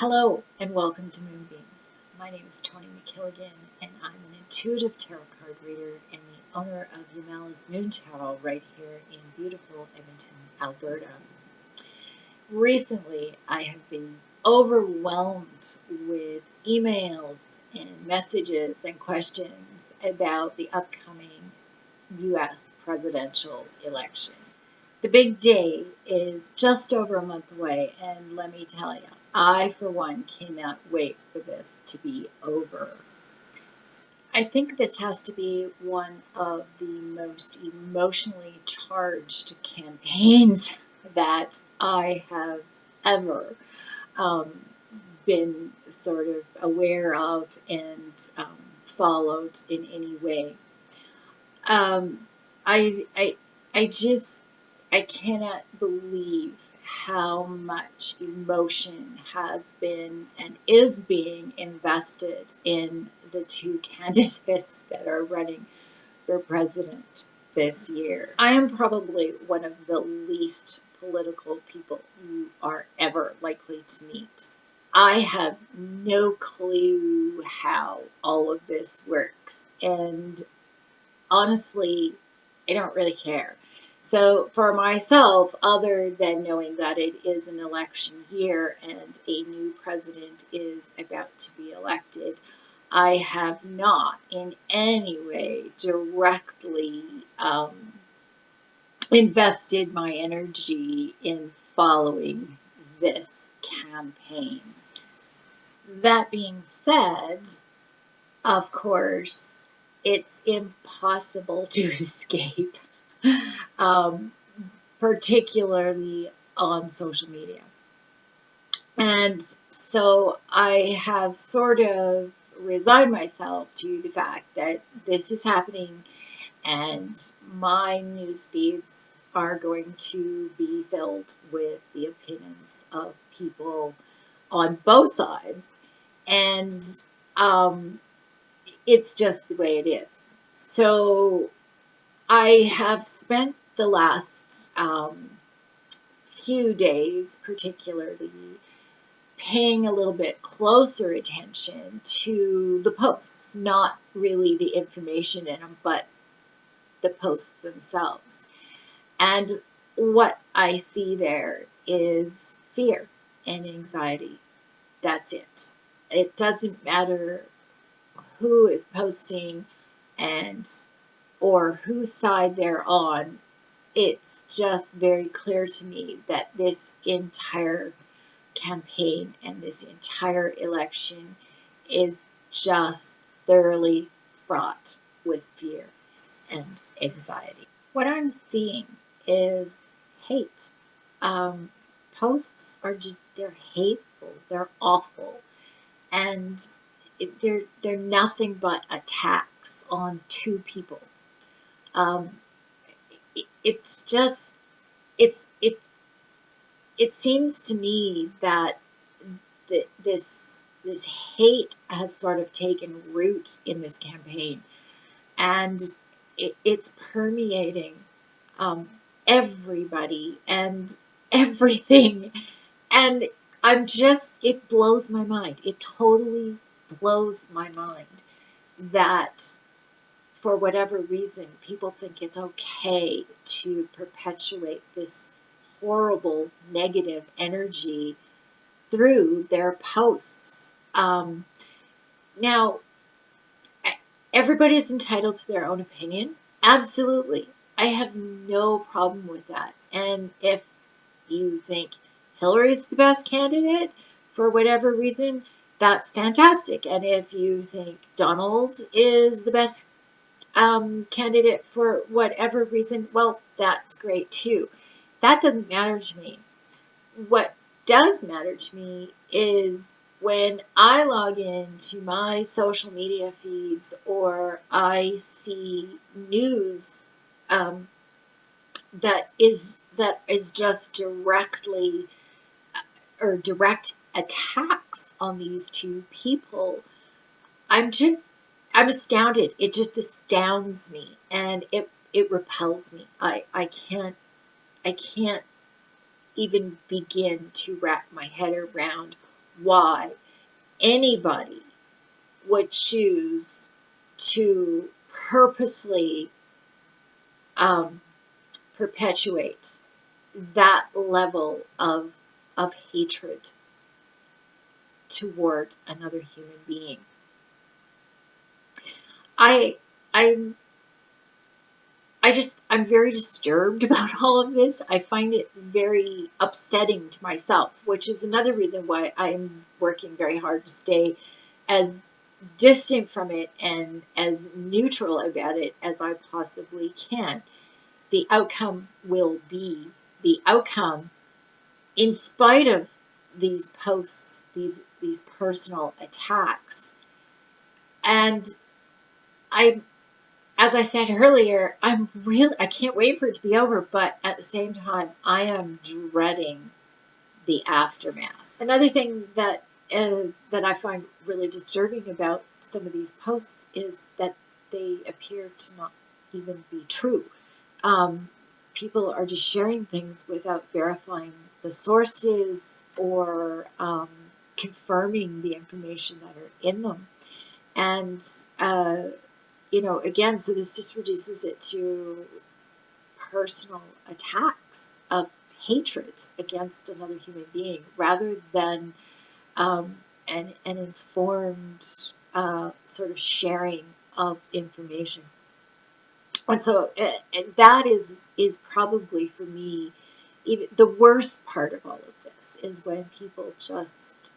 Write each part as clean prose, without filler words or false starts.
Hello and welcome to Moonbeams. My name is Toni McKilligan and I'm an intuitive tarot card reader and the owner of Yamala's Moon Tarot right here in beautiful Edmonton, Alberta. Recently, I have been overwhelmed with emails and messages and questions about the upcoming U.S. presidential election. The big day is just over a month away, and let me tell you, I, for one, cannot wait for this to be over. I think this has to be one of the most emotionally charged campaigns that I have ever been sort of aware of and followed in any way. I, I, I cannot believe how much emotion has been and is being invested in the two candidates that are running for president this year. I am probably one of the least political people you are ever likely to meet. I have no clue how all of this works, and honestly, I don't really care. So for myself, other than knowing that it is an election year and a new president is about to be elected, I have not in any way directly invested my energy in following this campaign. That being said, of course, it's impossible to escape, particularly on social media. And so I have sort of resigned myself to the fact that this is happening and my news feeds are going to be filled with the opinions of people on both sides. And it's just the way it is. So I have spent the last few days particularly paying a little bit closer attention to the posts, not really the information in them, but the posts themselves. And what I see there is fear and anxiety. That's it. It doesn't matter who is posting and or whose side they're on. It's just very clear to me that this entire campaign and this entire election is just thoroughly fraught with fear and anxiety. What I'm seeing is hate. Posts are just, they're hateful, they're awful, and they're nothing but attacks on two people. It's just, it seems to me that this hate has sort of taken root in this campaign, and it's permeating everybody and everything, and it blows my mind. It totally blows my mind that for whatever reason, people think it's okay to perpetuate this horrible negative energy through their posts. Now, everybody's entitled to their own opinion. Absolutely. I have no problem with that. And if you think Hillary's the best candidate for whatever reason, that's fantastic. And if you think Donald is the best candidate for whatever reason, well, that's great too. That doesn't matter to me. What does matter to me is when I log into my social media feeds or I see news that is just directly or direct attacks on these two people, I'm astounded. It just astounds me, and it repels me. I can't even begin to wrap my head around why anybody would choose to purposely perpetuate that level of hatred toward another human being. I'm very disturbed about all of this. I find it very upsetting to myself, which is another reason why I'm working very hard to stay as distant from it and as neutral about it as I possibly can. The outcome will be the outcome, in spite of these posts, these personal attacks. And as I said earlier, I can't wait for it to be over, but at the same time, I am dreading the aftermath. Another thing that I find really disturbing about some of these posts is that they appear to not even be true. People are just sharing things without verifying the sources or confirming the information that are in them. And, again, so this just reduces it to personal attacks of hatred against another human being rather than an informed sort of sharing of information. And so that is probably for me even the worst part of all of this is when people just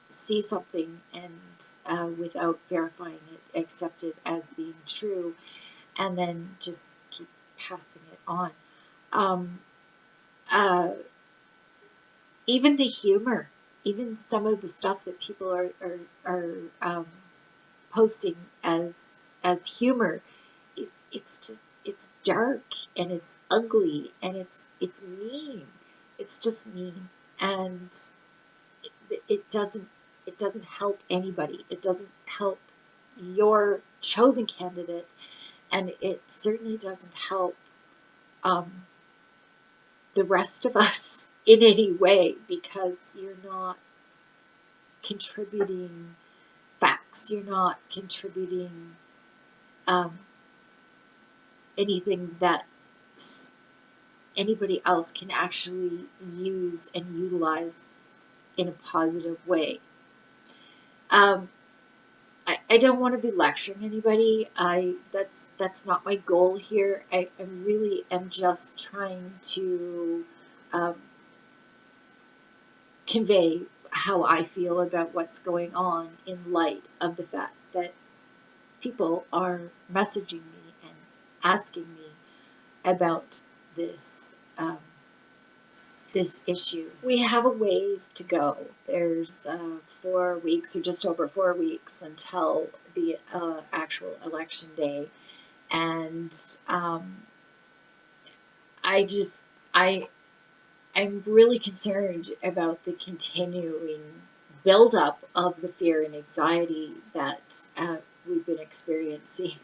see something and without verifying it, accept it as being true, and then just keep passing it on. Even the humor, even some of the stuff that people are posting as humor, it's dark and it's ugly and it's mean. It's just mean, and it doesn't help anybody. It doesn't help your chosen candidate, and it certainly doesn't help the rest of us in any way, because you're not contributing facts. You're not contributing anything that anybody else can actually use and utilize in a positive way. I don't want to be lecturing anybody. That's not my goal here. I really am just trying to convey how I feel about what's going on in light of the fact that people are messaging me and asking me about this this issue. We have a ways to go. There's 4 weeks, or just over 4 weeks, until the actual election day, and I'm really concerned about the continuing buildup of the fear and anxiety that we've been experiencing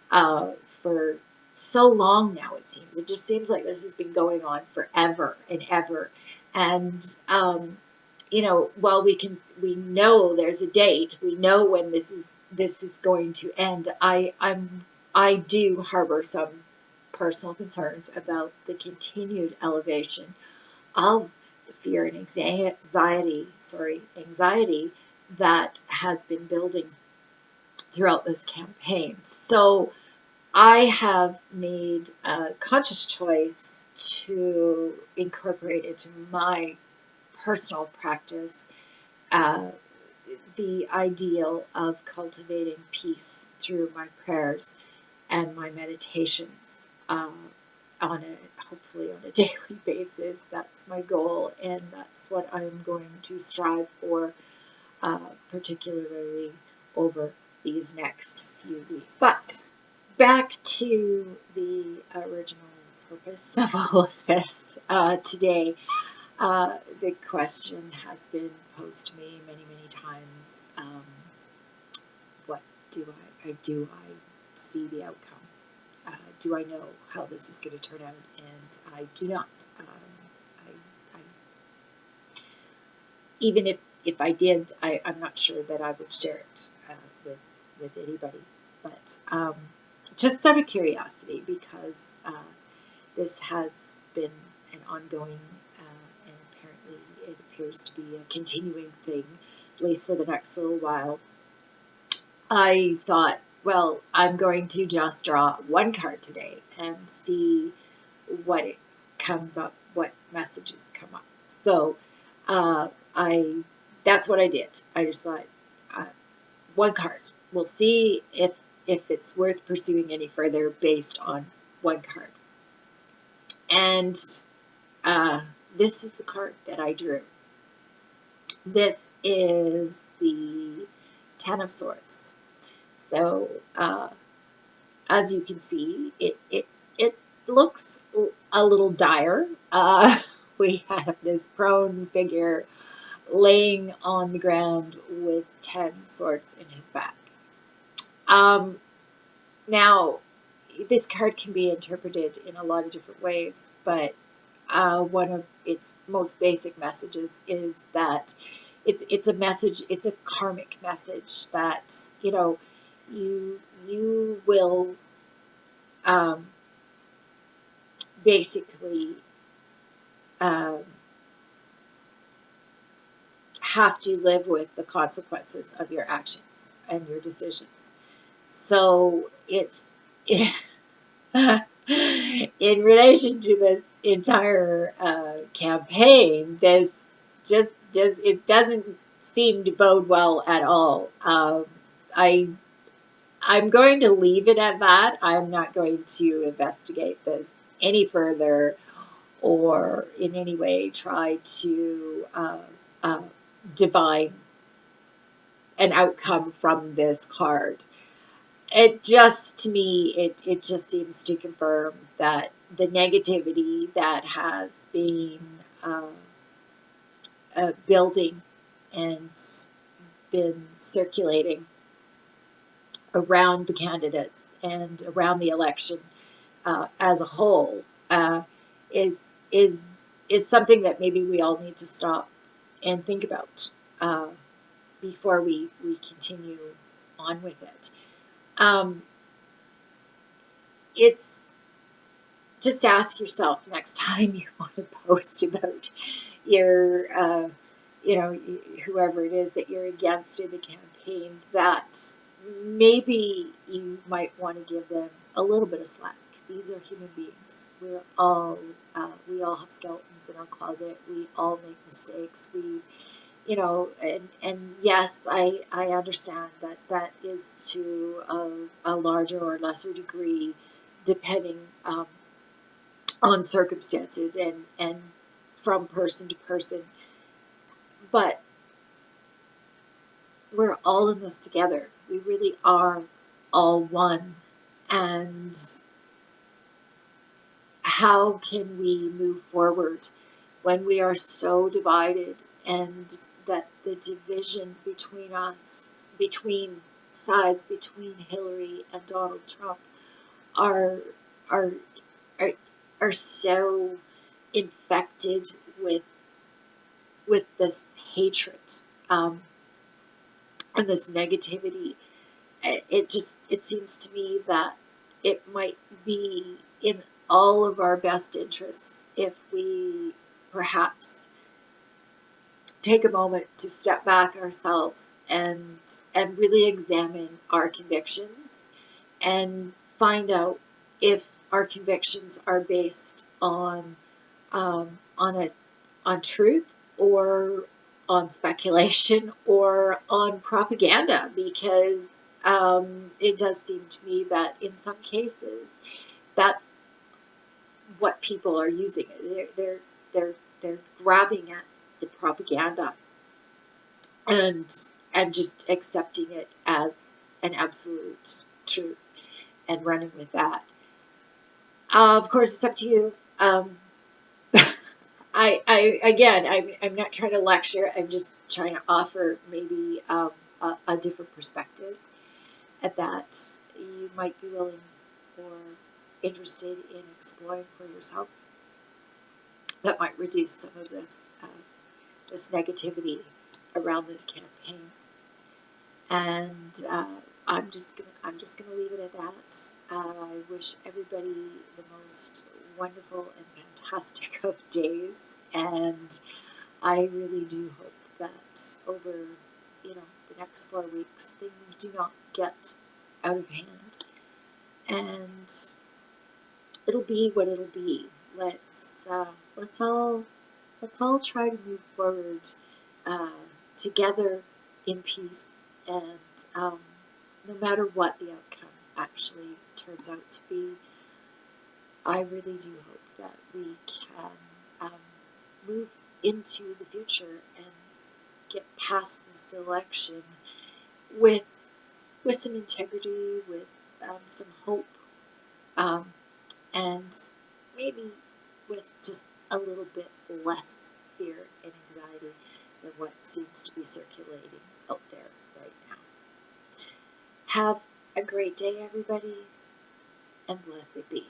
for so long now. It just seems like this has been going on forever and ever. And while we know there's a date, we know when this is going to end, I do harbor some personal concerns about the continued elevation of the fear and anxiety that has been building throughout this campaign. So I have made a conscious choice to incorporate into my personal practice the ideal of cultivating peace through my prayers and my meditations hopefully on a daily basis. That's my goal, and that's what I'm going to strive for, particularly over these next few weeks. But back to the original purpose of all of this today. The question has been posed to me many, many times. What do I see the outcome? Do I know how this is going to turn out? And I do not. Even if if I did, I'm not sure that I would share it with anybody. But just out of curiosity, because this has been an ongoing, and apparently it appears to be a continuing thing, at least for the next little while. I thought, well, I'm going to just draw one card today and see what it comes up, what messages come up. So I that's what I did. I just thought, uh, one card. We'll see if it's worth pursuing any further based on one card. And this is the card that I drew. This is the Ten of Swords. So as you can see, it looks a little dire. We have this prone figure laying on the ground with 10 swords in his back. Now, this card can be interpreted in a lot of different ways, but one of its most basic messages is that it's a message, it's a karmic message that, you will basically have to live with the consequences of your actions and your decisions. So it's in relation to this entire campaign, this just it doesn't seem to bode well at all. I'm going to leave it at that. I'm not going to investigate this any further or in any way try to divine an outcome from this card. It just, to me, it just seems to confirm that the negativity that has been building and been circulating around the candidates and around the election as a whole is something that maybe we all need to stop and think about before we continue on with it. It's just ask yourself next time you want to post about your, whoever it is that you're against in the campaign, that maybe you might want to give them a little bit of slack. These are human beings. We all have skeletons in our closet. We all make mistakes. And yes, I understand that is to a larger or lesser degree, depending on circumstances and from person to person. But we're all in this together. We really are all one. And how can we move forward when we are so divided, and that the division between us, between sides, between Hillary and Donald Trump are so infected with this hatred and this negativity. It seems to me that it might be in all of our best interests if we perhaps take a moment to step back ourselves and really examine our convictions and find out if our convictions are based on truth or on speculation or on propaganda, because it does seem to me that in some cases that's what people are using. They're grabbing at the propaganda and just accepting it as an absolute truth and running with that. Of course, it's up to you. I'm not trying to lecture. I'm just trying to offer maybe a different perspective at that you might be willing or interested in exploring for yourself. That might reduce some of this negativity around this campaign. And I'm just gonna leave it at that. I wish everybody the most wonderful and fantastic of days, and I really do hope that over the next 4 weeks things do not get out of hand, and it'll be what it'll be. Let's all try to move forward uh, together in peace, and no matter what the outcome actually turns out to be, I really do hope that we can move into the future and get past this election with some integrity, with some hope, um, and maybe with just a little bit less fear and anxiety than what seems to be circulating out there right now. Have a great day, everybody, and blessed be.